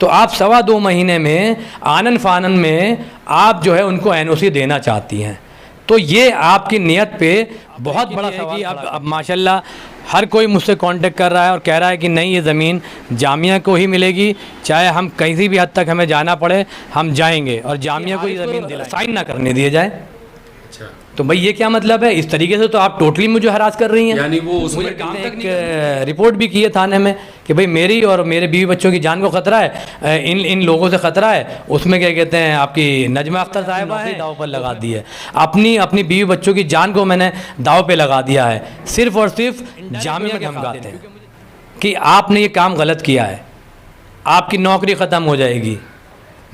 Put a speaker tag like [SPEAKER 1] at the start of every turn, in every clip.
[SPEAKER 1] तो आप 2.25 महीने में आनन फानन में आप जो है उनको एनओसी देना चाहती हैं। तो ये आपकी नियत पे बहुत बड़ा सवाल कि अब माशाल्लाह हर कोई मुझसे कांटेक्ट कर रहा है और कह रहा है कि नहीं, ये ज़मीन जामिया को ही मिलेगी, चाहे हम कहीं भी हद तक हमें जाना पड़े हम जाएंगे और जामिया को ये ज़मीन साइन ना करने दिए जाए।
[SPEAKER 2] अच्छा,
[SPEAKER 1] तो भाई ये क्या मतलब है? इस तरीके से तो आप टोटली मुझे हरास कर रही हैं।
[SPEAKER 2] यानी वो उसमें
[SPEAKER 1] मुझे एक रिपोर्ट भी की है थाने में कि भाई मेरी और मेरे बीवी बच्चों की जान को ख़तरा है, इन लोगों से ख़तरा है। उसमें क्या कहते हैं, आपकी नजमा अख्तर साहिबा है, दाव पर लगा दी है। अपनी बीवी बच्चों की जान को मैंने दाव पे लगा दिया है, सिर्फ़ और सिर्फ जामिया में धमकाते हैं कि आपने ये काम गलत किया है, आपकी नौकरी ख़त्म हो जाएगी।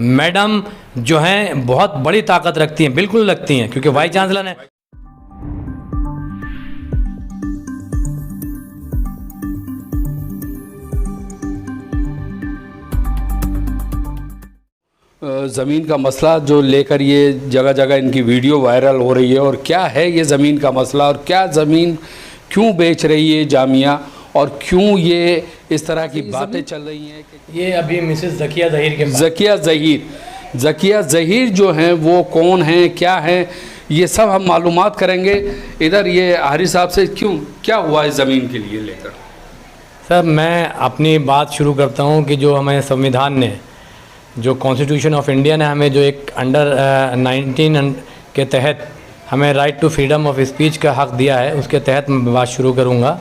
[SPEAKER 1] मैडम जो हैं बहुत बड़ी ताकत रखती हैं, बिल्कुल रखती हैं, क्योंकि वाइस चांसलर ने
[SPEAKER 2] ज़मीन का मसला जो लेकर ये जगह जगह इनकी वीडियो वायरल हो रही है, और क्या है ये ज़मीन का मसला और क्या ज़मीन क्यों बेच रही है जामिया और क्यों ये इस तरह की बातें चल रही हैं कि
[SPEAKER 1] ये अभी मिसेस ज़किया ज़हीर के
[SPEAKER 2] ज़किया ज़हीर जो हैं वो कौन हैं, क्या हैं, ये सब हम मालूमात करेंगे। इधर ये हारी साहब से क्यों क्या हुआ इस ज़मीन के लिए लेकर।
[SPEAKER 1] सर, मैं अपनी बात शुरू करता हूँ कि जो हमें संविधान ने, जो कॉन्स्टिट्यूशन ऑफ इंडिया ने हमें जो एक अंडर 19 के तहत हमें right to freedom of speech का हक़ दिया है, उसके तहत मैं बात शुरू करूँगा।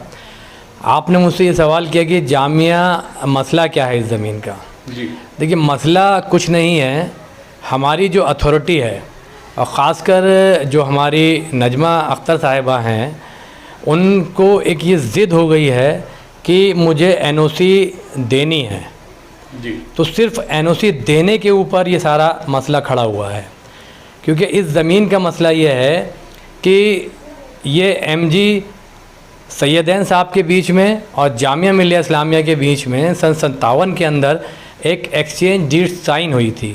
[SPEAKER 1] आपने मुझसे ये सवाल किया कि जामिया मसला क्या है इस ज़मीन का।
[SPEAKER 2] जी
[SPEAKER 1] देखिए, मसला कुछ नहीं है, हमारी जो अथॉरिटी है और ख़ासकर जो हमारी नजमा अख्तर साहिबा हैं, उनको एक ये ज़िद हो गई है कि मुझे एनओसी देनी है।
[SPEAKER 2] जी,
[SPEAKER 1] तो सिर्फ एनओसी देने के ऊपर ये सारा मसला खड़ा हुआ है, क्योंकि इस ज़मीन का मसला ये है कि ये एमजी सैयदैन साहब के बीच में और जामिया मिल्लिया इस्लामिया के बीच में सन 57 के अंदर एक एक्सचेंज डीड साइन हुई थी।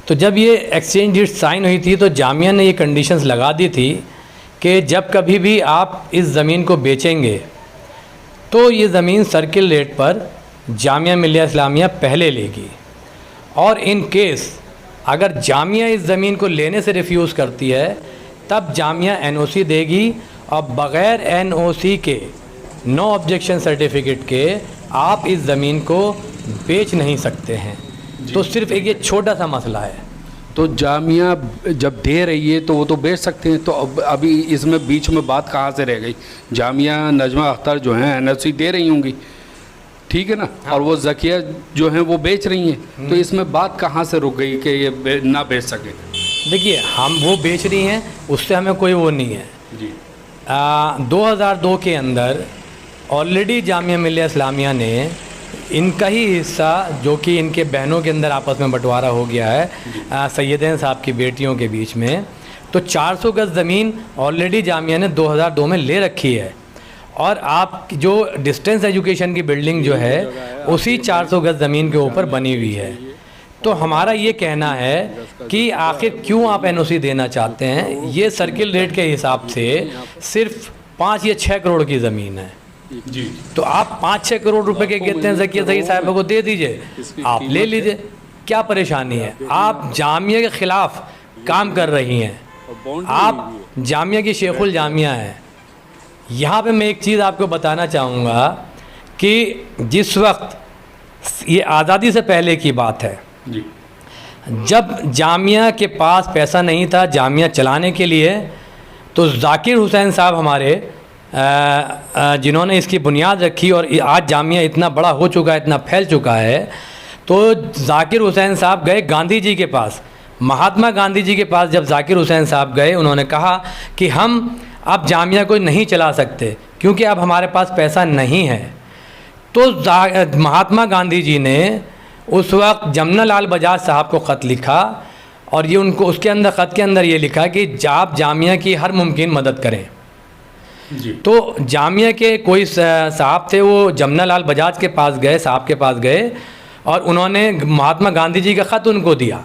[SPEAKER 1] तो जब ये एक्सचेंज डीड साइन हुई थी तो जामिया ने ये कंडीशंस लगा दी थी कि जब कभी भी आप इस ज़मीन को बेचेंगे तो ये ज़मीन सर्किल रेट पर जामिया मिल्लिया इस्लामिया पहले लेगी, और इन केस अगर जामिया इस ज़मीन को लेने से रिफ्यूज़ करती है तब जामिया एनओसी देगी, और बग़ैर एनओसी के, नो ऑब्जेक्शन सर्टिफिकेट के, आप इस ज़मीन को बेच नहीं सकते हैं। तो सिर्फ एक ये छोटा सा मसला है।
[SPEAKER 2] तो जामिया जब दे रही है तो वो तो बेच सकते हैं, तो अब अभी इसमें बीच में बात कहाँ से रह गई। जामिया नजमा अख्तर जो हैं एनओसी दे रही होंगी, ठीक है ना,
[SPEAKER 1] हाँ।
[SPEAKER 2] और वो ज़किया जो हैं वो बेच रही हैं, तो इसमें बात कहाँ से रुक गई कि ये ना बेच सके।
[SPEAKER 1] देखिए, हम वो बेच रही हैं, उससे हमें कोई वो नहीं है।
[SPEAKER 2] जी
[SPEAKER 1] 2002 के अंदर ऑलरेडी जामिया मिल्लिया इस्लामिया ने इनका ही हिस्सा, जो कि इनके बहनों के अंदर आपस में बंटवारा हो गया है सैयदैन साहब की बेटियों के बीच में, तो 400 गज़ ज़मीन ऑलरेडी जामिया ने 2002 में ले रखी है, और आप जो डिस्टेंस एजुकेशन की बिल्डिंग जो है उसी 400 गज़ ज़मीन के ऊपर बनी हुई है। तो हमारा ये कहना है कि आखिर क्यों आप एनओसी देना चाहते हैं। ये सर्किल रेट के हिसाब से सिर्फ 5 या 6 करोड़ की ज़मीन है
[SPEAKER 2] जी,
[SPEAKER 1] तो आप 5-6 करोड़ रुपए के कहते हैं ज़किया ज़हीर साहब को दे दीजिए, आप ले लीजिए, क्या परेशानी है। आप जामिया के ख़िलाफ़ काम कर रही हैं, आप जामिया की शेखुल जामिया हैं। यहाँ पे मैं एक चीज़ आपको बताना चाहूँगा कि जिस वक्त, ये आज़ादी से पहले की बात है,
[SPEAKER 2] जी
[SPEAKER 1] जब जामिया के पास पैसा नहीं था जामिया चलाने के लिए, तो ज़ाकिर हुसैन साहब हमारे जिन्होंने इसकी बुनियाद रखी, और आज जामिया इतना बड़ा हो चुका है, इतना फैल चुका है, तो ज़ाकिर हुसैन साहब गए गांधी जी के पास, महात्मा गांधी जी के पास। जब ज़ाकिर हुसैन साहब गए, उन्होंने कहा कि हम अब जामिया को नहीं चला सकते क्योंकि अब हमारे पास पैसा नहीं है। तो महात्मा गांधी जी ने उस वक्त जमना लाल बजाज साहब को ख़त लिखा, और ये उनको उसके अंदर ख़त के अंदर ये लिखा कि आप जामिया की हर मुमकिन मदद करें।
[SPEAKER 2] जी,
[SPEAKER 1] तो जामिया के कोई साहब थे, वो जमना लाल बजाज के पास गए, साहब के पास गए, और उन्होंने महात्मा गांधी जी का ख़त उनको दिया।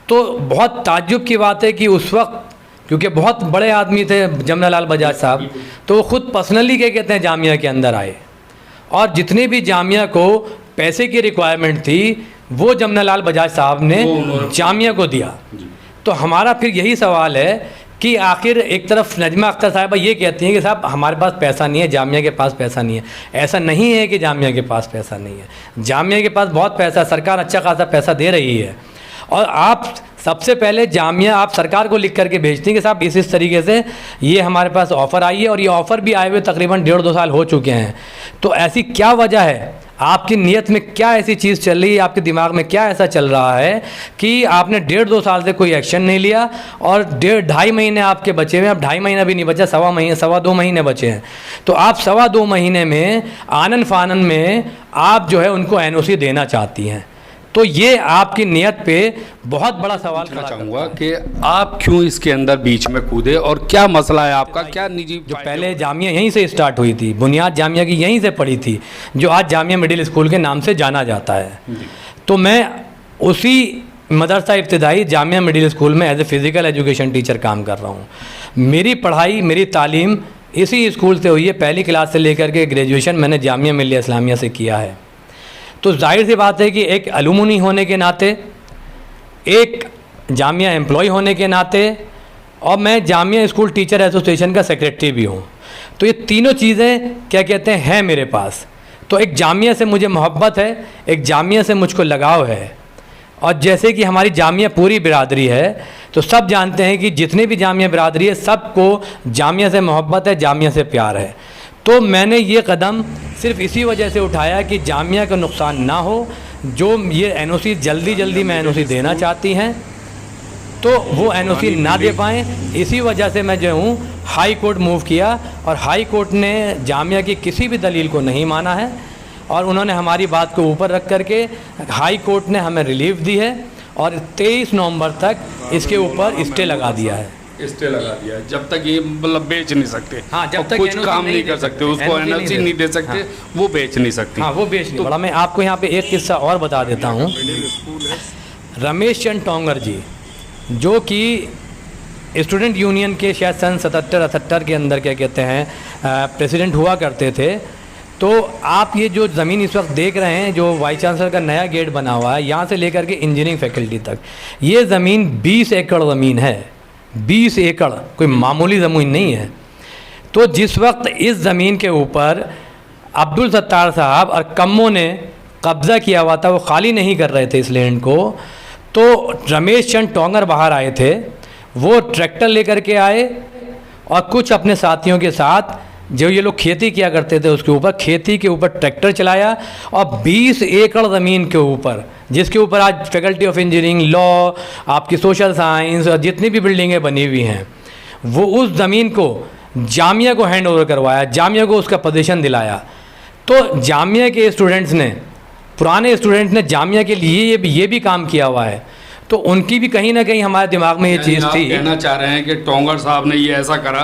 [SPEAKER 1] तो बहुत ताज्जुब की बात है कि उस वक्त, क्योंकि बहुत बड़े आदमी थे जमना लाल बजाज साहब, तो वो ख़ुद पर्सनली क्या कहते हैं जामिया के अंदर आए, और जितने भी जामिया को पैसे की रिक्वायरमेंट थी वो जमनालाल बजाज साहब ने जामिया को दिया। तो हमारा फिर यही सवाल है कि आखिर एक तरफ नजमा अख्तर साहिबा ये कहती हैं कि साहब हमारे पास पैसा नहीं है, जामिया के पास पैसा नहीं है। ऐसा नहीं है कि जामिया के पास पैसा नहीं है, जामिया के पास बहुत पैसा, सरकार अच्छा खासा पैसा दे रही है। और आप सबसे पहले जामिया आप सरकार को लिख करके भेजती हैं कि साहब इस तरीके से ये हमारे पास ऑफ़र आई है, और ये ऑफ़र भी आए हुए तकरीबन 1.5-2 साल हो चुके हैं। तो ऐसी क्या वजह है, आपकी नीयत में क्या ऐसी चीज़ चल रही है, आपके दिमाग में क्या ऐसा चल रहा है कि आपने 1.5-2 साल से कोई एक्शन नहीं लिया, और 1.5-2 महीने आपके बचे हुए हैं। अब 2.5 महीना भी नहीं बचा, 2 महीने बचे हैं। तो आप 2 महीने में आनन फानन में आप जो है उनको NOC देना चाहती हैं। तो ये आपकी नीयत पे बहुत बड़ा सवाल खड़ा
[SPEAKER 2] चाहूँगा कि आप क्यों इसके अंदर बीच में कूदे, और क्या मसला है आपका, क्या निजी
[SPEAKER 1] जो पहले जामिया यहीं से स्टार्ट हुई थी, बुनियाद जामिया की यहीं से पड़ी थी, जो आज जामिया मिडिल स्कूल के नाम से जाना जाता है। तो मैं उसी मदरसा इब्तिदाई जामिया मिडिल स्कूल में as a physical education teacher काम कर रहा हूँ। मेरी पढ़ाई, मेरी तालीम इसी स्कूल से हुई है। पहली क्लास से लेकर के ग्रेजुएशन मैंने जामिया मिलिया इस्लामिया से किया है। तो जाहिर सी बात है कि एक अलुमनी होने के नाते, एक जामिया एम्प्लॉय होने के नाते, और मैं जामिया स्कूल टीचर एसोसिएशन का सेक्रेटरी भी हूँ। तो ये तीनों चीज़ें क्या कहते हैं मेरे पास। तो एक जामिया से मुझे मोहब्बत है, एक जामिया से मुझको लगाव है। और जैसे कि हमारी जामिया पूरी बिरादरी है, तो सब जानते हैं कि जितने भी जामिया बिरादरी है सबको जामिया से मोहब्बत है, जामिया से प्यार है। तो मैंने ये कदम सिर्फ इसी वजह से उठाया कि जामिया का नुकसान ना हो। जो ये NOC जल्दी में NOC देना चाहती हैं तो वो NOC ना दे पाएँ, इसी वजह से मैं जो हूँ हाई कोर्ट मूव किया, और हाई कोर्ट ने जामिया की किसी भी दलील को नहीं माना है, और उन्होंने हमारी बात को ऊपर रख करके हाई कोर्ट ने हमें रिलीफ दी है, और 23 नवंबर तक इसके ऊपर स्टे लगा दिया है।
[SPEAKER 2] स्टे लगा दिया है, जब तक ये मतलब बेच नहीं सकते।
[SPEAKER 1] हाँ, जब तक
[SPEAKER 2] कुछ काम नहीं कर सकते, उसको NOC नहीं दे सकते। हाँ, वो बेच नहीं सकती।
[SPEAKER 1] हाँ, वो बेच नहीं। बड़ा मैं आपको यहाँ पे एक किस्सा और बता देता हूँ। रमेश चंद टोंगर जी, जो कि स्टूडेंट यूनियन के शायद सन 77-78 के अंदर क्या कहते हैं प्रेसिडेंट हुआ करते थे। तो आप ये जो ज़मीन इस वक्त देख रहे हैं, जो वाइस चांसलर का नया गेट बना हुआ है, यहाँ से लेकर के इंजीनियरिंग फैकल्टी तक, ये ज़मीन 20 एकड़ ज़मीन है। 20 एकड़ कोई मामूली ज़मीन नहीं है। तो जिस वक्त इस ज़मीन के ऊपर अब्दुल सत्तार साहब और कम्मों ने कब्ज़ा किया हुआ था, वो खाली नहीं कर रहे थे इस लैंड को, तो रमेश चंद टोंगर बाहर आए थे। वो ट्रैक्टर लेकर के आए, और कुछ अपने साथियों के साथ, जो ये लोग खेती किया करते थे उसके ऊपर, खेती के ऊपर ट्रैक्टर चलाया, और 20 एकड़ ज़मीन के ऊपर, जिसके ऊपर आज फैकल्टी ऑफ इंजीनियरिंग, लॉ, आपकी सोशल साइंस और जितनी भी बिल्डिंगें बनी हुई हैं, वो उस ज़मीन को जामिया को हैंड ओवर करवाया, जामिया को उसका पोजीशन दिलाया। तो जामिया के स्टूडेंट्स ने, पुराने स्टूडेंट्स ने जामिया के लिए ये भी काम किया हुआ है। तो उनकी भी कहीं ना कहीं हमारे दिमाग में ये चीज़ थी।
[SPEAKER 2] कहना चाह रहे हैं कि टोंगर साहब ने ये ऐसा करा,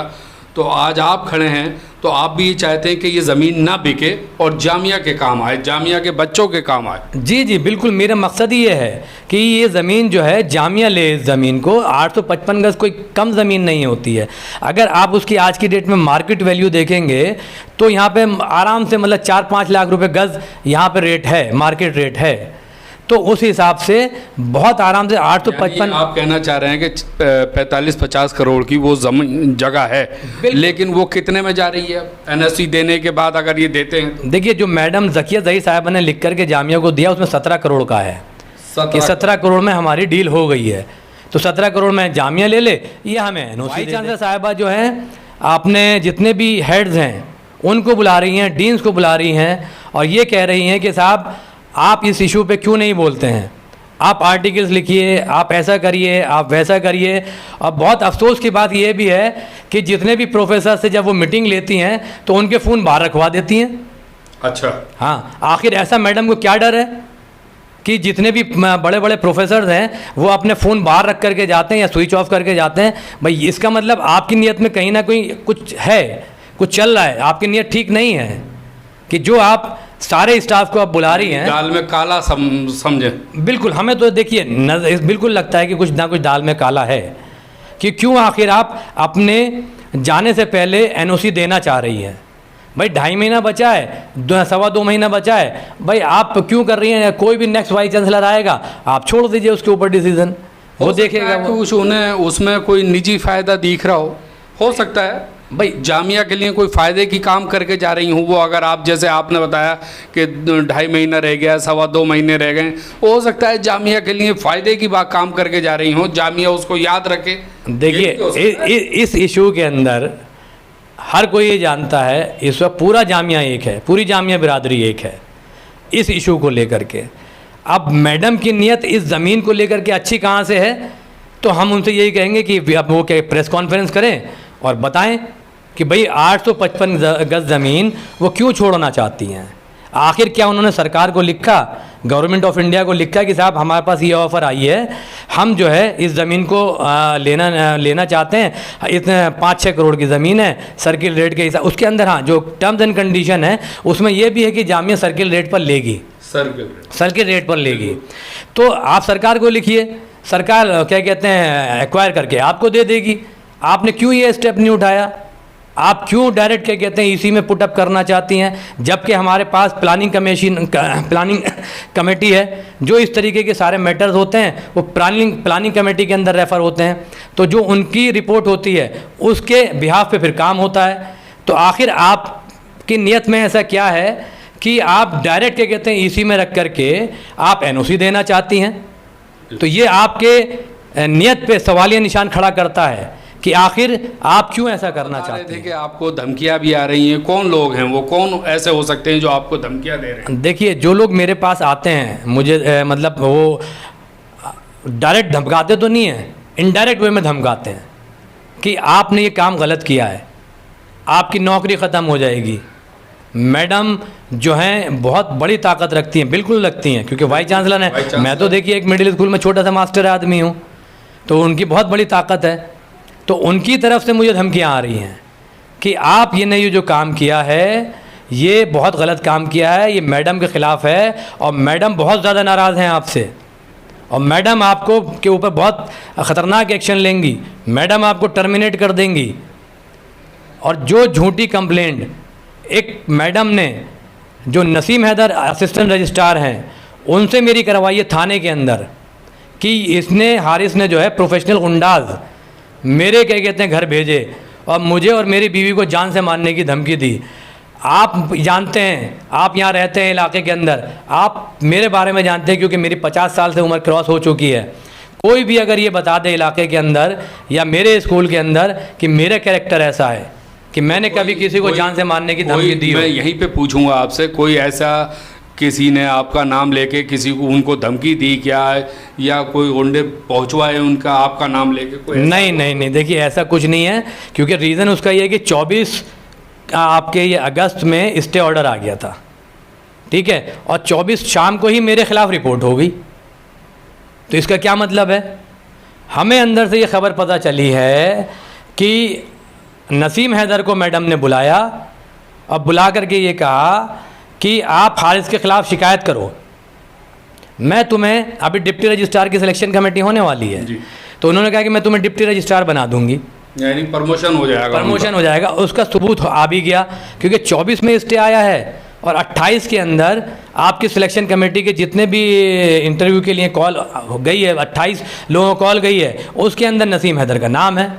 [SPEAKER 2] तो आज आप खड़े हैं, तो आप भी ये चाहते हैं कि ये ज़मीन ना बिके और जामिया के काम आए, जामिया के बच्चों के काम आए।
[SPEAKER 1] जी जी बिल्कुल, मेरा मकसद ही ये है कि ये ज़मीन जो है जामिया ले इस ज़मीन को। 855 गज़ कोई कम ज़मीन नहीं होती है। अगर आप उसकी आज की डेट में मार्केट वैल्यू देखेंगे तो यहाँ पे आराम से मतलब 4-5 लाख रुपए गज़ यहाँ पे रेट है, मार्केट रेट है। तो उस हिसाब से बहुत आराम से 855।
[SPEAKER 2] आप कहना चाह रहे हैं कि 45-50 करोड़ की वो जगह है, लेकिन वो कितने में जा रही है NOC देने के बाद, अगर ये देते हैं?
[SPEAKER 1] देखिए, जो मैडम ज़किया ज़ही साहब ने लिख करके जामिया को दिया उसमें 17 करोड़ का है कि 17 करोड़ में हमारी डील हो गई है। तो 17 करोड़ में जामिया ले ले, ये हमें NOC। वाइस चांसलर साहिबा जो हैं, आपने जितने भी हेड्स हैं उनको बुला रही हैं, डीन्स को बुला रही हैं, और ये कह रही हैं कि साहब आप इस इशू पे क्यों नहीं बोलते हैं, आप आर्टिकल्स लिखिए, आप ऐसा करिए, आप वैसा करिए। और बहुत अफसोस की बात यह भी है कि जितने भी प्रोफेसर से जब वो मीटिंग लेती हैं तो उनके फ़ोन बाहर रखवा देती हैं।
[SPEAKER 2] अच्छा,
[SPEAKER 1] हाँ, आखिर ऐसा मैडम को क्या डर है कि जितने भी बड़े बड़े प्रोफेसर हैं वो अपने फ़ोन बाहर रख करके जाते हैं या स्विच ऑफ करके जाते हैं? भाई, इसका मतलब आपकी नीयत में कहीं ना कहीं कुछ है, कुछ चल रहा है, आपकी नीयत ठीक नहीं है कि जो आप सारे स्टाफ को आप बुला रही हैं।
[SPEAKER 2] दाल में काला समझे।
[SPEAKER 1] बिल्कुल, हमें तो देखिए बिल्कुल लगता है कि कुछ ना कुछ दाल में काला है कि क्यों आखिर आप अपने जाने से पहले NOC देना चाह रही हैं। भाई 2.5 महीना बचा है, 2.25 महीना बचा है, भाई आप क्यों कर रही हैं? कोई भी नेक्स्ट वाइस चांसलर आएगा, आप छोड़ दीजिए उसके ऊपर डिसीजन, वो देखेगा।
[SPEAKER 2] कुछ उन्हें उसमें कोई निजी फायदा दिख रहा हो सकता है भाई, जामिया के लिए कोई फ़ायदे की काम करके जा रही हूँ वो, अगर आप जैसे आपने बताया कि 2.5 महीना रह गया, 2.25 महीने रह गए, हो सकता है जामिया के लिए फ़ायदे की बात काम करके जा रही हूँ, जामिया उसको याद रखे।
[SPEAKER 1] देखिए इस इशू के अंदर हर कोई ये जानता है, इस वक्त पूरा जामिया एक है, पूरी जामिया बिरादरी एक है इस इशू को लेकर के। अब मैडम की नीयत इस ज़मीन को लेकर के अच्छी कहाँ से है, तो हम उनसे यही कहेंगे कि अब वो क्या प्रेस कॉन्फ्रेंस करें और बताएं कि भाई 855 गज ज़मीन वो क्यों छोड़ना चाहती हैं। आखिर क्या उन्होंने सरकार को लिखा, गवर्नमेंट ऑफ इंडिया को लिखा कि साहब हमारे पास ये ऑफ़र आई है, हम जो है इस ज़मीन को लेना चाहते हैं, इतने 5-6 करोड़ की ज़मीन है सर्किल रेट के हिसाब, उसके अंदर हाँ जो टर्म्स एंड कंडीशन है उसमें यह भी है कि जामिया सर्किल रेट पर लेगी, सर्किल रेट पर लेगी। तो आप सरकार को लिखिए, सरकार क्या कहते हैं एक्वायर करके आपको दे देगी। आपने क्यों ये स्टेप नहीं उठाया? आप क्यों डायरेक्ट क्या कहते हैं इसी में पुटअप करना चाहती हैं, जबकि हमारे पास प्लानिंग कमेटी है जो इस तरीके के सारे मैटर्स होते हैं वो प्लानिंग कमेटी के अंदर रेफ़र होते हैं, तो जो उनकी रिपोर्ट होती है उसके बिहाफ पे फिर काम होता है। तो आखिर आपकी नीयत में ऐसा क्या है कि आप डायरेक्ट क्या कहते हैं इसी में रख करके आप एनओसी देना चाहती हैं? तो ये आपके नीयत पे सवालिया निशान खड़ा करता है कि आखिर आप क्यों ऐसा करना चाहते हैं।
[SPEAKER 2] कि आपको धमकियां भी आ रही हैं, कौन लोग हैं वो, कौन ऐसे हो सकते हैं जो आपको धमकियां दे रहे हैं?
[SPEAKER 1] देखिए जो लोग मेरे पास आते हैं मुझे मतलब वो डायरेक्ट धमकाते तो नहीं हैं, इनडायरेक्ट वे में धमकाते हैं कि आपने ये काम गलत किया है, आपकी नौकरी ख़त्म हो जाएगी। मैडम जो हैं बहुत बड़ी ताकत रखती हैं, बिल्कुल रखती हैं, क्योंकि वाइस चांसलर हैं। मैं तो देखिए एक मिडिल स्कूल में छोटा सा मास्टर आदमी हूँ, तो उनकी बहुत बड़ी ताकत है। तो उनकी तरफ से मुझे धमकियाँ आ रही हैं कि आप ये जो काम किया है ये बहुत गलत काम किया है, ये मैडम के ख़िलाफ़ है और मैडम बहुत ज़्यादा नाराज़ हैं आपसे और मैडम आपको के ऊपर बहुत ख़तरनाक एक्शन लेंगी, मैडम आपको टर्मिनेट कर देंगी। और जो झूठी कंप्लेंट एक मैडम ने जो नसीम हैदर असिस्टेंट रजिस्ट्रार हैं उनसे मेरी करवाई है थाने के अंदर कि इसने हारिस ने जो है प्रोफेशनल गुंडाज मेरे क्या कहते हैं घर भेजे और मुझे और मेरी बीवी को जान से मारने की धमकी दी। आप जानते हैं, आप यहाँ रहते हैं इलाके के अंदर, आप मेरे बारे में जानते हैं क्योंकि मेरी 50 साल से उम्र क्रॉस हो चुकी है। कोई भी अगर ये बता दे इलाके के अंदर या मेरे स्कूल के अंदर कि मेरा कैरेक्टर ऐसा है कि मैंने कभी किसी को जान से मारने की धमकी दी हो।
[SPEAKER 2] मैं यहीं पे पूछूंगा आपसे, कोई ऐसा किसी ने आपका नाम लेके किसी को उनको धमकी दी क्या, या कोई गुंडे पहुंचवाए उनका आपका नाम लेके? कोई
[SPEAKER 1] नहीं, देखिए ऐसा कुछ नहीं है, क्योंकि रीज़न उसका ये है कि 24 आपके ये अगस्त में स्टे ऑर्डर आ गया था, ठीक है, और 24 शाम को ही मेरे ख़िलाफ़ रिपोर्ट हो गई। तो इसका क्या मतलब है? हमें अंदर से ये खबर पता चली है कि नसीम हैदर को मैडम ने बुलाया और बुला करके ये कहा कि आप हारिस के ख़िलाफ़ शिकायत करो, मैं तुम्हें अभी डिप्टी रजिस्ट्रार की सिलेक्शन कमेटी होने वाली है, तो उन्होंने कहा कि मैं तुम्हें डिप्टी रजिस्ट्रार बना दूंगी,
[SPEAKER 2] यानी प्रमोशन हो जाएगा।
[SPEAKER 1] प्रमोशन हो जाएगा। उसका सबूत आ भी गया क्योंकि 24 में स्टे आया है और 28 के अंदर आपकी सिलेक्शन कमेटी के जितने भी इंटरव्यू के लिए कॉल गई है, 28 लोगों को कॉल गई है, उसके अंदर नसीम हैदर का नाम है।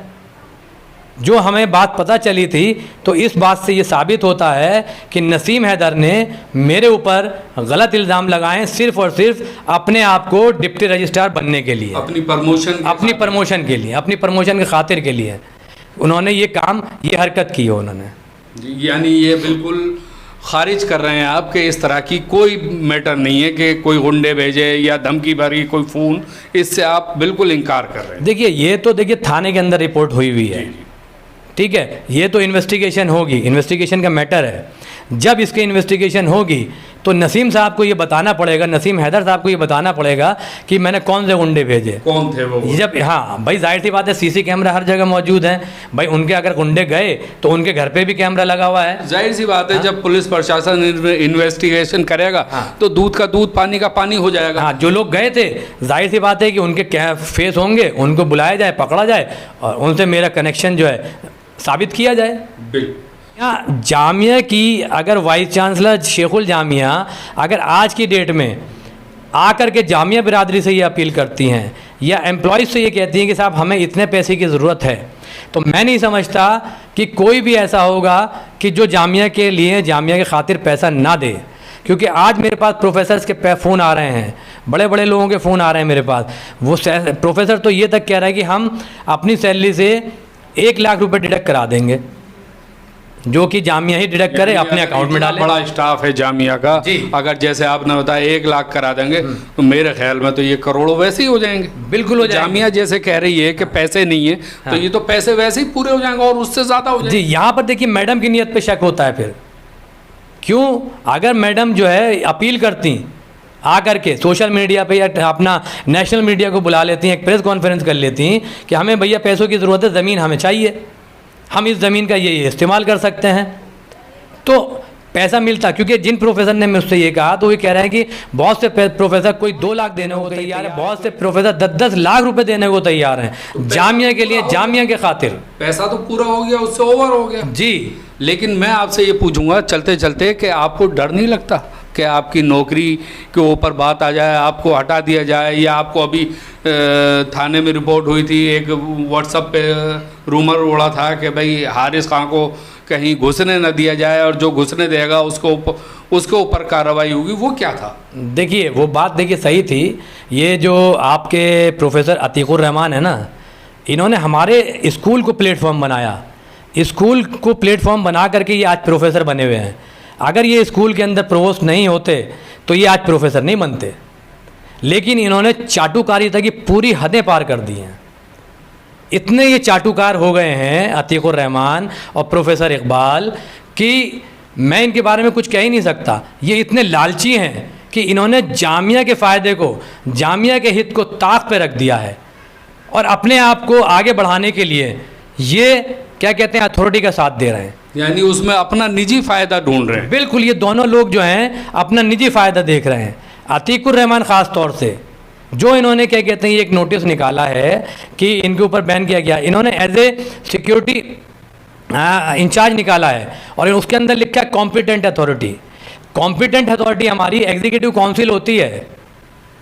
[SPEAKER 1] जो हमें बात पता चली थी, तो इस बात से ये साबित होता है कि नसीम हैदर ने मेरे ऊपर गलत इल्ज़ाम लगाए सिर्फ़ और सिर्फ अपने आप को डिप्टी रजिस्ट्रार बनने के लिए, अपनी प्रमोशन के लिए, अपनी प्रमोशन की खातिर के लिए उन्होंने ये काम, ये हरकत की है उन्होंने।
[SPEAKER 2] यानी ये बिल्कुल खारिज कर रहे हैं आपके इस तरह की कोई मैटर नहीं है कि कोई गुंडे भेजे या धमकी भरी कोई फ़ोन, इससे आप बिल्कुल इनकार कर रहे हैं।
[SPEAKER 1] देखिए ये तो देखिए थाने के अंदर रिपोर्ट हुई हुई है, ठीक है, ये तो इन्वेस्टिगेशन होगी, इन्वेस्टिगेशन का मैटर है। जब इसकी इन्वेस्टिगेशन होगी तो नसीम साहब को ये बताना पड़ेगा, नसीम हैदर साहब को ये बताना पड़ेगा कि मैंने कौन से गुंडे भेजे,
[SPEAKER 2] कौन थे वो। जब
[SPEAKER 1] हाँ भाई जाहिर सी बात है, सीसी कैमरा हर जगह मौजूद है भाई, उनके अगर गुंडे गए तो उनके घर पे भी कैमरा लगा हुआ है।
[SPEAKER 2] जाहिर सी बात है, जब पुलिस प्रशासन इन्वेस्टिगेशन करेगा तो दूध का दूध पानी का पानी हो जाएगा।
[SPEAKER 1] हाँ, जो लोग गए थे जाहिर सी बात है कि उनके फेस होंगे, उनको बुलाया जाए, पकड़ा जाए और उनसे मेरा कनेक्शन जो है साबित किया जाए।
[SPEAKER 2] बिल्कुल।
[SPEAKER 1] जामिया की अगर वाइस चांसलर शेखुल जामिया अगर आज की डेट में आकर के जामिया बिरादरी से ये अपील करती हैं या एम्प्लॉयज़ से ये कहती हैं कि साहब हमें इतने पैसे की ज़रूरत है, तो मैं नहीं समझता कि कोई भी ऐसा होगा कि जो जामिया के लिए जामिया के खातिर पैसा ना दे। क्योंकि आज मेरे पास प्रोफेसर्स के फ़ोन आ रहे हैं, बड़े बड़े लोगों के फ़ोन आ रहे हैं मेरे पास। वो प्रोफेसर तो ये तक कह रहा है कि हम अपनी सैलरी से 1 लाख रुपए डिडक्ट करा देंगे, जो कि जामिया ही डिडक्ट करे, अपने अकाउंट में डाले।
[SPEAKER 2] बड़ा स्टाफ है जामिया का, अगर जैसे आपने बताया 1 लाख करा देंगे तो मेरे ख्याल में तो ये करोड़ों वैसे ही हो जाएंगे।
[SPEAKER 1] बिल्कुल हो जाएंगे।
[SPEAKER 2] जामिया जैसे कह रही है कि पैसे नहीं है, तो ये तो पैसे वैसे ही पूरे हो जाएंगे और उससे ज़्यादा हो जाएंगे।
[SPEAKER 1] जी, यहाँ पर देखिए मैडम की नीयत पे शक होता है। फिर क्यों, अगर मैडम जो है अपील करती आकर के सोशल मीडिया पे या अपना नेशनल मीडिया को बुला लेती हैं, एक प्रेस कॉन्फ्रेंस कर लेती हैं कि हमें भैया पैसों की ज़रूरत है, ज़मीन हमें चाहिए, हम इस ज़मीन का ये इस्तेमाल कर सकते हैं, तो पैसा मिलता। क्योंकि जिन प्रोफेसर ने मुझसे ये कहा तो ये कह रहे हैं कि बहुत से प्रोफेसर कोई 2 लाख देने को तैयार है, बहुत से प्रोफेसर 10-10 लाख रुपए देने को तैयार हैं जामिया के लिए, जामिया के खातिर।
[SPEAKER 2] पैसा तो पूरा हो गया, उससे ओवर हो गया
[SPEAKER 1] जी।
[SPEAKER 2] लेकिन मैं आपसे ये पूछूंगा चलते चलते कि आपको डर नहीं लगता कि आपकी नौकरी के ऊपर बात आ जाए, आपको हटा दिया जाए, या आपको अभी थाने में रिपोर्ट हुई थी, एक व्हाट्सएप पे रूमर उड़ा था कि भाई हारिस खां को कहीं घुसने न दिया जाए और जो घुसने देगा उसके ऊपर कार्रवाई होगी, वो क्या था?
[SPEAKER 1] देखिए वो बात देखिए सही थी। ये जो आपके प्रोफेसर अतीकुर रहमान है ना, इन्होंने हमारे स्कूल को प्लेटफॉर्म बनाया, स्कूल को प्लेटफॉर्म बना करके ये आज प्रोफेसर बने हुए हैं। अगर ये स्कूल के अंदर प्रोवोस्ट नहीं होते तो ये आज प्रोफेसर नहीं बनते। लेकिन इन्होंने चाटुकारिता की पूरी हदें पार कर दी हैं। इतने ये चाटुकार हो गए हैं अतीकुर रहमान और प्रोफेसर इकबाल कि मैं इनके बारे में कुछ कह ही नहीं सकता। ये इतने लालची हैं कि इन्होंने जामिया के फ़ायदे को, जामिया के हित को ताक पे रख दिया है और अपने आप को आगे बढ़ाने के लिए ये क्या कहते हैं अथॉरिटी का साथ दे रहे हैं,
[SPEAKER 2] यानी उसमें अपना निजी फ़ायदा ढूंढ रहे हैं।
[SPEAKER 1] बिल्कुल, ये दोनों लोग जो हैं अपना निजी फ़ायदा देख रहे हैं। अतीकुर रहमान ख़ास तौर से, जो इन्होंने क्या कहते हैं एक नोटिस निकाला है कि इनके ऊपर बैन किया गया, इन्होंने एज ए सिक्योरिटी इंचार्ज निकाला है और उसके अंदर लिखा है कॉम्पिटेंट अथॉरिटी। कॉम्पिटेंट अथॉरिटी हमारी एग्जीक्यूटिव काउंसिल होती है,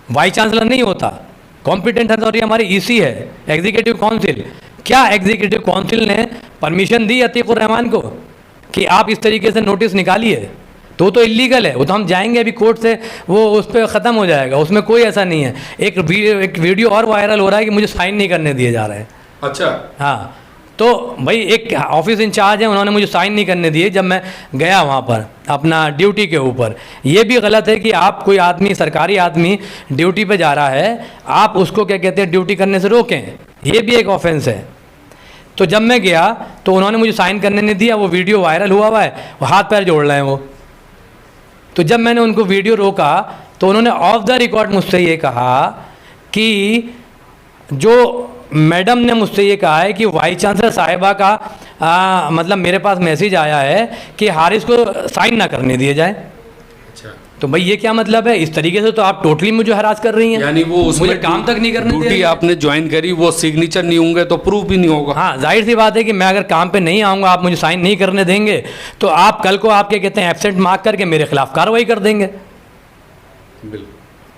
[SPEAKER 1] वाइस चांसलर नहीं होता। कॉम्पिटेंट अथॉरिटी हमारी ईसी है, एग्जीक्यूटिव काउंसिल। क्या एग्जीक्यूटिव काउंसिल ने परमिशन दी अतीकुर रहमान को कि आप इस तरीके से नोटिस निकालिए? तो इलीगल है, वो तो हम जाएंगे अभी कोर्ट से, वो उस पर ख़त्म हो जाएगा, उसमें कोई ऐसा नहीं है। एक वीडियो और वायरल हो रहा है कि मुझे साइन नहीं करने दिए जा रहे हैं।
[SPEAKER 2] अच्छा,
[SPEAKER 1] हाँ, तो भाई एक ऑफिस इंचार्ज है, उन्होंने मुझे साइन नहीं करने दिए जब मैं गया वहाँ पर अपना ड्यूटी के ऊपर। ये भी गलत है कि आप कोई आदमी, सरकारी आदमी ड्यूटी पे जा रहा है, आप उसको क्या कहते हैं ड्यूटी करने से रोकें, ये भी एक ऑफेंस है। तो जब मैं गया तो उन्होंने मुझे साइन करने नहीं दिया, वो वीडियो वायरल हुआ है, वो हाथ पैर जोड़ रहे हैं वो। तो जब मैंने उनको वीडियो रोका तो उन्होंने ऑफ द रिकॉर्ड मुझसे ये कहा कि जो मैडम ने मुझसे ये कहा है कि वाइस चांसलर साहिबा का मतलब मेरे पास मैसेज आया है कि हारिस को साइन ना करने दिए जाए।
[SPEAKER 2] अच्छा,
[SPEAKER 1] तो भाई ये क्या मतलब है? इस तरीके से तो आप टोटली मुझे हरास कर रही हैं,
[SPEAKER 2] यानी वो उसमें
[SPEAKER 1] मुझे काम तक नहीं करने दे रही।
[SPEAKER 2] ड्यूटी आपने ज्वाइन करी, वो सिग्नेचर नहीं होंगे तो प्रूफ भी नहीं होगा।
[SPEAKER 1] हाँ, जाहिर सी बात है कि मैं अगर काम पे नहीं आऊँगा, आप मुझे साइन नहीं करने देंगे, तो आप कल को आप क्या कहते हैं एब्सेंट मार्क करके मेरे खिलाफ कार्रवाई कर देंगे।
[SPEAKER 2] बिल्कुल,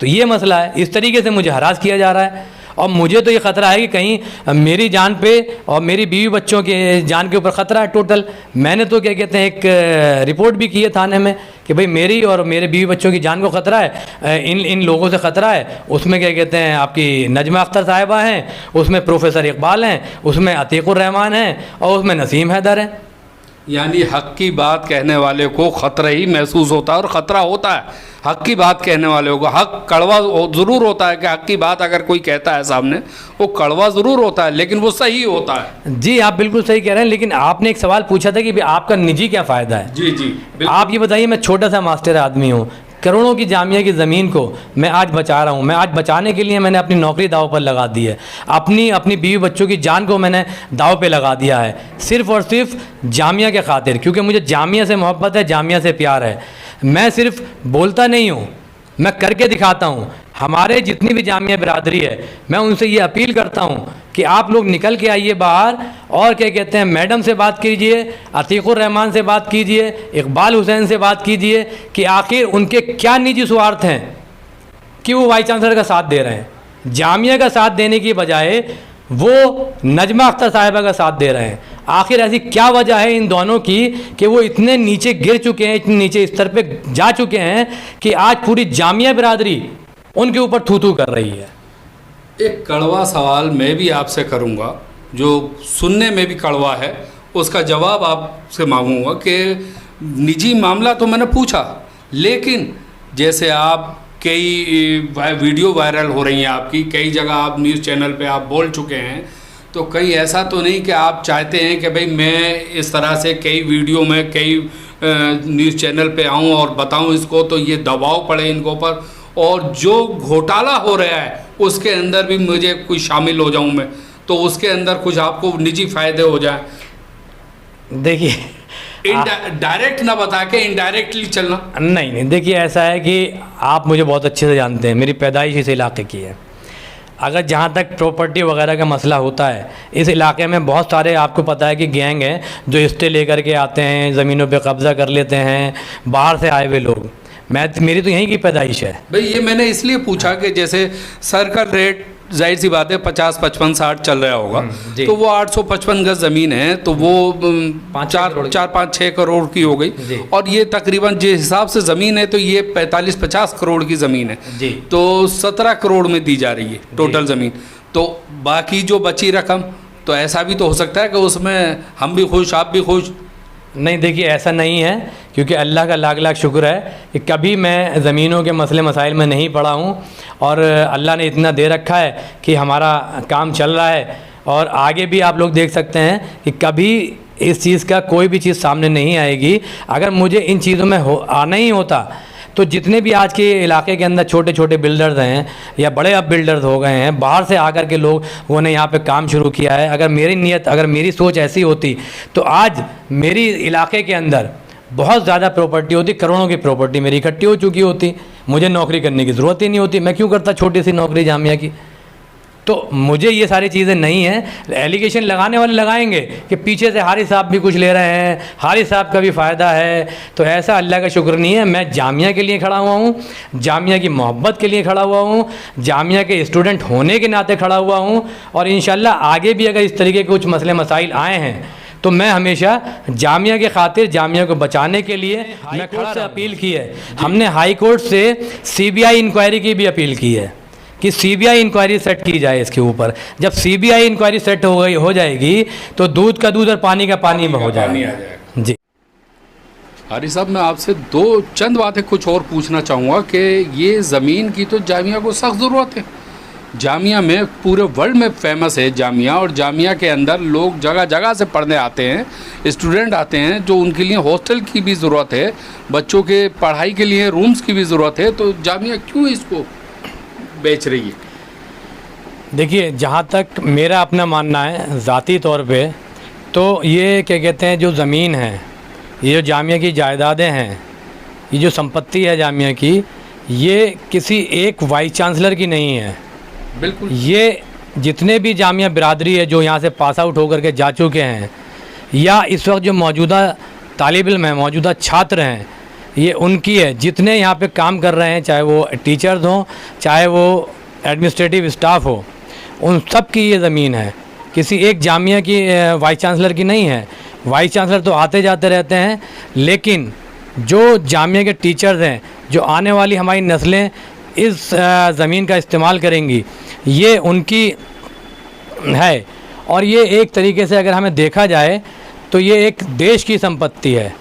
[SPEAKER 1] तो ये मसला है, इस तरीके से मुझे हरास किया जा रहा है। और मुझे तो ये ख़तरा है कि कहीं मेरी जान पे और मेरी बीवी बच्चों के जान के ऊपर ख़तरा है टोटल। मैंने तो क्या कहते हैं एक रिपोर्ट भी की है थाने में कि भाई मेरी और मेरे बीवी बच्चों की जान को ख़तरा है, इन लोगों से ख़तरा है। उसमें क्या कहते हैं आपकी नजमा अख्तर साहिबा हैं, उसमें प्रोफेसर इकबाल हैं, उसमें अतीकुर रहमान हैं और उसमें नसीम हैदर हैं।
[SPEAKER 2] यानी हक की बात कहने वाले को ख़तरा ही महसूस होता है और ख़तरा होता है हक की बात कहने वाले को। हक कड़वा ज़रूर होता है कि हक की बात अगर कोई कहता है सामने, वो कड़वा ज़रूर होता है, लेकिन वो सही होता है।
[SPEAKER 1] जी, आप बिल्कुल सही कह रहे हैं। लेकिन आपने एक सवाल पूछा था कि भाई आपका निजी क्या फ़ायदा है।
[SPEAKER 2] जी जी,
[SPEAKER 1] आप ये बताइए, मैं छोटा सा मास्टर आदमी हूँ, करोड़ों की जामिया की ज़मीन को मैं आज बचा रहा हूँ। मैं आज बचाने के लिए मैंने अपनी नौकरी दाव पर लगा दी है, अपनी बीवी बच्चों की जान को मैंने दाव पे लगा दिया है, सिर्फ़ और सिर्फ जामिया के खातिर, क्योंकि मुझे जामिया से मोहब्बत है, जामिया से प्यार है। मैं सिर्फ बोलता नहीं हूँ, मैं करके दिखाता हूँ। हमारे जितनी भी जामिया बिरादरी है, मैं उनसे ये अपील करता हूँ कि आप लोग निकल के आइए बाहर और क्या कहते हैं, मैडम से बात कीजिए, अतीकुर रहमान से बात कीजिए, इकबाल हुसैन से बात कीजिए कि आखिर उनके क्या निजी स्वार्थ हैं कि वो वाइस चांसलर का साथ दे रहे हैं। जामिया का साथ देने की बजाय वो नजमा अख्तर साहिबा का साथ दे रहे हैं। आखिर ऐसी क्या वजह है इन दोनों की कि वो इतने नीचे गिर चुके हैं, इतने नीचे स्तर पे जा चुके हैं कि आज पूरी जामिया बिरादरी उनके ऊपर थू थू कर रही है।
[SPEAKER 2] एक कड़वा सवाल मैं भी आपसे करूंगा, जो सुनने में भी कड़वा है, उसका जवाब आपसे मांगूंगा कि निजी मामला तो मैंने पूछा, लेकिन जैसे आप कई वीडियो वायरल हो रही हैं आपकी, कई जगह आप न्यूज़ चैनल पे आप बोल चुके हैं, तो कहीं ऐसा तो नहीं कि आप चाहते हैं कि भाई मैं इस तरह से कई वीडियो में कई न्यूज़ चैनल पे आऊं और बताऊं इसको, तो ये दबाव पड़े इनके ऊपर, और जो घोटाला हो रहा है उसके अंदर भी मुझे कुछ शामिल हो जाऊं मैं, तो उसके अंदर कुछ आपको निजी फ़ायदे हो जाए।
[SPEAKER 1] देखिए,
[SPEAKER 2] डायरेक्ट ना बता के इनडायरेक्टली चलना।
[SPEAKER 1] नहीं, देखिए ऐसा है कि आप मुझे बहुत अच्छे से जानते हैं, मेरी पैदाइश इस इलाके की है। अगर जहाँ तक प्रॉपर्टी वगैरह का मसला होता है, इस इलाके में बहुत सारे, आपको पता है कि गैंग हैं जो स्टे लेकर के आते हैं, ज़मीनों पे कब्ज़ा कर लेते हैं, बाहर से आए हुए लोग। मेरी तो यहीं की पैदाइश है
[SPEAKER 2] भाई। ये मैंने इसलिए पूछा कि जैसे सर्कल रेट जाहिर सी बात है 50, 55, 60 चल रहा होगा, तो वो 855 गज ज़मीन है, तो वो 4-5-6 करोड़ की हो गई, और ये तकरीबन जिस हिसाब से ज़मीन है तो ये 45-50 करोड़ की ज़मीन है
[SPEAKER 1] जी।
[SPEAKER 2] तो 17 करोड़ में दी जा रही है टोटल ज़मीन। तो बाकी जो बची रकम, तो ऐसा भी तो हो सकता है कि उसमें हम भी खुश, आप भी खुश।
[SPEAKER 1] नहीं, देखिए ऐसा नहीं है, क्योंकि अल्लाह का लाख लाख शुक्र है कि कभी मैं ज़मीनों के मसले मसाइल में नहीं पड़ा हूँ, और अल्लाह ने इतना दे रखा है कि हमारा काम चल रहा है, और आगे भी आप लोग देख सकते हैं कि कभी इस चीज़ का कोई भी चीज़ सामने नहीं आएगी। अगर मुझे इन चीज़ों में आना ही होता तो जितने भी आज के इलाके के अंदर छोटे छोटे बिल्डर्स हैं या बड़े अब बिल्डर्स हो गए हैं, बाहर से आकर के लोगों ने यहाँ पे काम शुरू किया है, अगर मेरी नीयत, अगर मेरी सोच ऐसी होती तो आज मेरी इलाके के अंदर बहुत ज़्यादा प्रॉपर्टी होती, करोड़ों की प्रॉपर्टी मेरी इकट्ठी हो चुकी होती, मुझे नौकरी करने की ज़रूरत ही नहीं होती। मैं क्यों करता छोटी सी नौकरी जामिया की? तो मुझे ये सारी चीज़ें नहीं हैं। एलिगेशन लगाने वाले लगाएंगे कि पीछे से हारिस साहब भी कुछ ले रहे हैं, हारिस साहब का भी फ़ायदा है, तो ऐसा अल्लाह का शुक्र नहीं है। मैं जामिया के लिए खड़ा हुआ हूँ, जामिया की मोहब्बत के लिए खड़ा हुआ हूँ, जामिया के स्टूडेंट होने के नाते खड़ा हुआ हूँ, और इंशाल्लाह आगे भी अगर इस तरीके के कुछ मसले मसाइल आए हैं तो मैं हमेशा जामिया के खातिर, जामिया को बचाने के लिए मैं कोर्ट से अपील की है। हमने हाई कोर्ट से CBI इंक्वायरी की भी अपील की है कि CBI इंक्वायरी सेट की जाए इसके ऊपर। जब CBI इंक्वायरी सेट हो जाएगी तो दूध का दूध और पानी का पानी में हो जाएगा। जी
[SPEAKER 2] हारिस साहब, मैं आपसे दो चंद बातें कुछ और पूछना चाहूँगा कि ये ज़मीन की तो जामिया को सख्त ज़रूरत है। जामिया में पूरे वर्ल्ड में फेमस है जामिया, और जामिया के अंदर लोग जगह जगह से पढ़ने आते हैं, स्टूडेंट आते हैं, जो उनके लिए हॉस्टल की भी ज़रूरत है, बच्चों के पढ़ाई के लिए रूम्स की भी ज़रूरत है, तो जामिया क्यों इसको बेच रही है?
[SPEAKER 1] देखिए, जहाँ तक मेरा अपना मानना है ज़ाती तौर पे, तो ये क्या कहते हैं, जो ज़मीन है, ये जो जामिया की जायदादें हैं, ये जो संपत्ति है जामिया की, ये किसी एक वाइस चांसलर की नहीं है।
[SPEAKER 2] बिल्कुल,
[SPEAKER 1] ये जितने भी जामिया बिरादरी है जो यहाँ से पास आउट होकर के जा चुके हैं, या इस वक्त जो मौजूदा तालिब इल्म हैं, मौजूदा छात्र हैं, ये उनकी है। जितने यहाँ पे काम कर रहे हैं, चाहे वो टीचर्स हों, चाहे वो एडमिनिस्ट्रेटिव स्टाफ हो, उन सब की ये ज़मीन है। किसी एक जामिया की वाइस चांसलर की नहीं है। वाइस चांसलर तो आते जाते रहते हैं, लेकिन जो जामिया के टीचर्स हैं, जो आने वाली हमारी नस्लें इस ज़मीन का इस्तेमाल करेंगी, ये उनकी है। और ये एक तरीके से अगर हमें देखा जाए तो ये एक देश की संपत्ति है।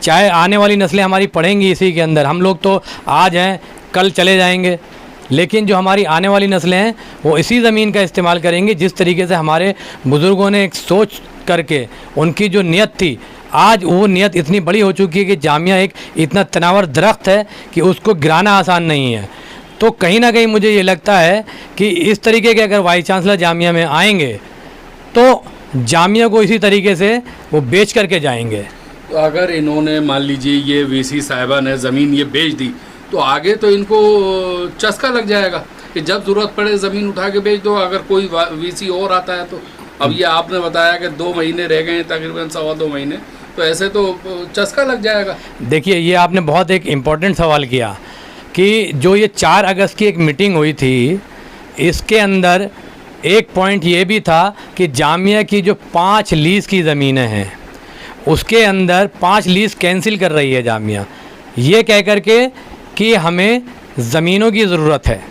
[SPEAKER 1] चाहे आने वाली नस्लें हमारी पढ़ेंगी इसी के अंदर, हम लोग तो आज हैं, कल चले जाएंगे, लेकिन जो हमारी आने वाली नस्लें हैं वो इसी ज़मीन का इस्तेमाल करेंगी। जिस तरीके से हमारे बुज़ुर्गों ने एक सोच करके, उनकी जो नियत थी, आज वो नियत इतनी बड़ी हो चुकी है कि जामिया एक इतना तनावर दरख्त है कि उसको गिराना आसान नहीं है। तो कहीं ना कहीं मुझे ये लगता है कि इस तरीके के अगर वाइस चांसलर जामिया में आएंगे तो जामिया को इसी तरीके से वो बेच करके जाएंगे।
[SPEAKER 2] तो अगर इन्होंने मान लीजिए ये VC साहिबा ने ज़मीन ये बेच दी, तो आगे तो इनको चस्का लग जाएगा कि जब ज़रूरत पड़े ज़मीन उठा के बेच दो, अगर कोई वीसी और आता है तो। अब ये आपने बताया कि 2 महीने रह गए हैं, तकरीबन 2.25 महीने, तो ऐसे तो चस्का लग जाएगा।
[SPEAKER 1] देखिए, ये आपने बहुत एक इम्पोर्टेंट सवाल किया कि जो ये 4 अगस्त की एक मीटिंग हुई थी, इसके अंदर एक पॉइंट ये भी था कि जामिया की जो 5 लीज़ की ज़मीनें हैं, उसके अंदर 5 लीज़ कैंसिल कर रही है जामिया, ये कह कर के कि हमें ज़मीनों की ज़रूरत है।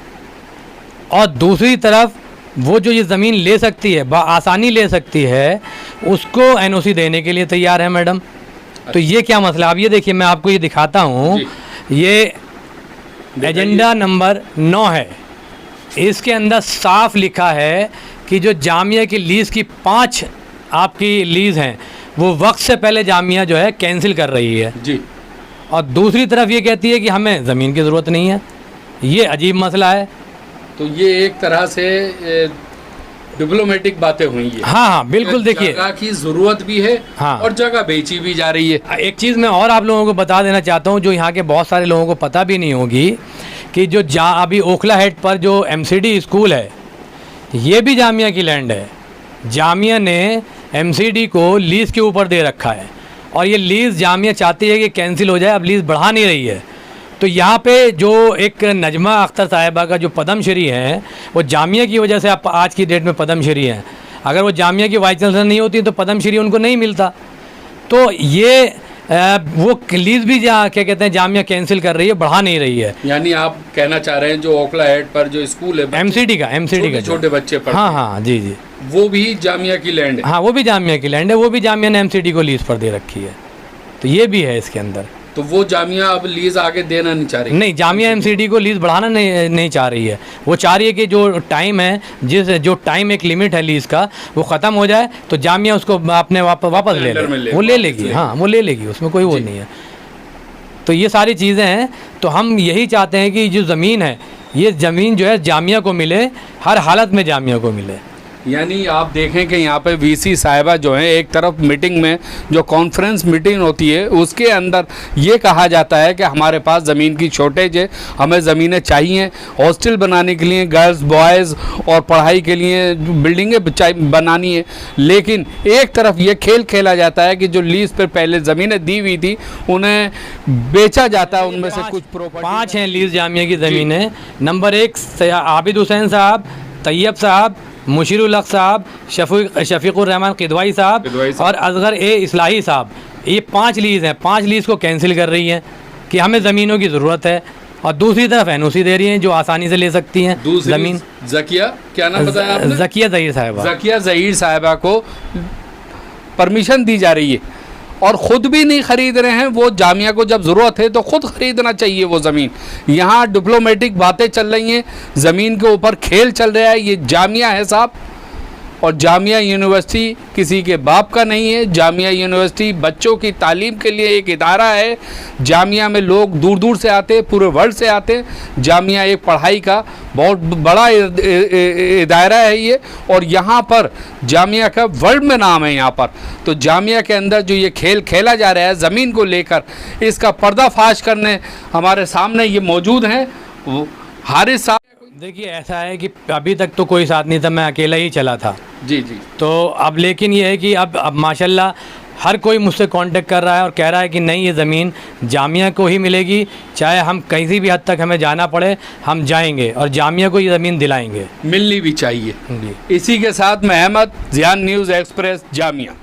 [SPEAKER 1] और दूसरी तरफ वो जो ये ज़मीन ले सकती है, आसानी ले सकती है, उसको एनओसी देने के लिए तैयार है मैडम। तो ये क्या मसला, अब ये देखिए, मैं आपको ये दिखाता हूँ, ये एजेंडा नंबर 9 है, इसके अंदर साफ लिखा है कि जो जामिया की लीज़ की 5 आपकी लीज़ हैं, वो वक्त से पहले जामिया जो है कैंसिल कर रही है
[SPEAKER 2] जी।
[SPEAKER 1] और दूसरी तरफ ये कहती है कि हमें ज़मीन की ज़रूरत नहीं है। ये अजीब मसला है।
[SPEAKER 2] तो ये एक तरह से डिप्लोमेटिक बातें हुई है।
[SPEAKER 1] हाँ, बिल्कुल। देखिए,
[SPEAKER 2] जगह की ज़रूरत भी है,
[SPEAKER 1] हाँ,
[SPEAKER 2] और जगह बेची भी जा रही है।
[SPEAKER 1] एक चीज़ मैं और आप लोगों को बता देना चाहता हूँ, जो यहाँ के बहुत सारे लोगों को पता भी नहीं होगी, कि जो अभी ओखला हेड पर जो MCD स्कूल है, ये भी जामिया की लैंड है। जामिया ने MCD को लीज़ के ऊपर दे रखा है, और ये लीज़ जामिया चाहती है कि कैंसिल हो जाए, अब लीज़ बढ़ा नहीं रही है। तो यहाँ पे जो एक नजमा अख्तर साहिबा का जो पद्मश्री है, वो जामिया की वजह से आप आज की डेट में पद्मश्री हैं। अगर वो जामिया की वाइस चांसलर नहीं होती तो पद्मश्री उनको नहीं मिलता। तो ये वो लीज़ भी क्या कहते हैं, जामिया कैंसिल कर रही है, बढ़ा नहीं रही है।
[SPEAKER 2] यानी आप कहना चाह रहे हैं जो ओखला हेड पर जो स्कूल है,
[SPEAKER 1] MCD का
[SPEAKER 2] छोटे बच्चे पढ़ते हैं,
[SPEAKER 1] हाँ, जी,
[SPEAKER 2] वो भी जामिया की लैंड है।
[SPEAKER 1] हाँ, वो भी जामिया की लैंड है, वो भी जामिया ने MCD को लीज़ पर दे रखी है। तो ये भी है इसके अंदर।
[SPEAKER 2] तो वो जामिया अब लीज आगे देना नहीं चाह रही?
[SPEAKER 1] नहीं, जामिया MCD को लीज़ बढ़ाना नहीं चाह रही है। वो चाह रही है कि जो टाइम है, जो टाइम एक लिमिट है लीज़ का, वो ख़त्म हो जाए तो जामिया उसको अपने वापस ले ले, वो ले लेगी। हाँ, वो ले लेगी, उसमें कोई वो नहीं है। तो ये सारी चीज़ें हैं। तो हम यही चाहते हैं कि जो ज़मीन है, ये ज़मीन जो है जामिया को मिले, हर हालत में जामिया को मिले।
[SPEAKER 2] यानी आप देखें कि यहाँ पे वीसी साहिबा जो हैं, एक तरफ मीटिंग में जो कॉन्फ्रेंस मीटिंग होती है, उसके अंदर ये कहा जाता है कि हमारे पास ज़मीन की शॉर्टेज है, हमें ज़मीनें चाहिए हॉस्टल बनाने के लिए, गर्ल्स बॉयज़ और पढ़ाई के लिए बिल्डिंगें बनानी है। लेकिन एक तरफ ये खेल खेला जाता है कि जो लीज़ पर पहले ज़मीनें दी हुई थी, उन्हें बेचा जाता है। उनमें से कुछ प्रॉपर्टी 5
[SPEAKER 1] हैं लीज़ जामिया की ज़मीनें। नंबर 1 आबिद हुसैन साहब, तैयब साहब, मुशीरुल हक साहब, शफीकुर रहमान किदवाई साहब और असगर इस्लाही साहब, ये 5 लीज़ हैं। 5 लीज़ को कैंसिल कर रही हैं कि हमें ज़मीनों की ज़रूरत है, और दूसरी तरफ एनओसी दे रही हैं जो आसानी से ले सकती हैं ज़मीन।
[SPEAKER 2] ज़किया, क्या नाम बताया आपने?
[SPEAKER 1] ज़किया ज़हीर साहिबा।
[SPEAKER 2] ज़किया ज़हीर साहिबा को परमिशन दी जा रही है, और ख़ुद भी नहीं ख़रीद रहे हैं। वो जामिया को जब ज़रूरत है तो ख़ुद ख़रीदना चाहिए वो ज़मीन। यहाँ डिप्लोमेटिक बातें चल रही हैं, ज़मीन के ऊपर खेल चल रहा है। ये जामिया है साहब, और जामिया यूनिवर्सिटी किसी के बाप का नहीं है। जामिया यूनिवर्सिटी बच्चों की तालीम के लिए एक इदारा है। जामिया में लोग दूर दूर से आते हैं, पूरे वर्ल्ड से आते हैं। जामिया एक पढ़ाई का बहुत बड़ा इदारा है ये, और यहाँ पर जामिया का वर्ल्ड में नाम है यहाँ पर। तो जामिया के अंदर जो ये खेल खेला जा रहा है ज़मीन को लेकर, इसका पर्दाफाश करने हमारे सामने ये मौजूद हैं हारिस साहब।
[SPEAKER 1] देखिए, ऐसा है कि अभी तक तो कोई साथ नहीं था, मैं अकेला ही चला था।
[SPEAKER 2] जी।
[SPEAKER 1] तो अब लेकिन ये है कि अब माशाल्लाह हर कोई मुझसे कांटेक्ट कर रहा है और कह रहा है कि नहीं, ये ज़मीन जामिया को ही मिलेगी, चाहे हम कहीं भी हद तक हमें जाना पड़े, हम जाएंगे और जामिया को ये ज़मीन दिलाएंगे।
[SPEAKER 2] मिलनी भी चाहिए।
[SPEAKER 1] जी।
[SPEAKER 2] इसी के साथ मैं अहमद, ज़ियान न्यूज़ एक्सप्रेस, जामिया।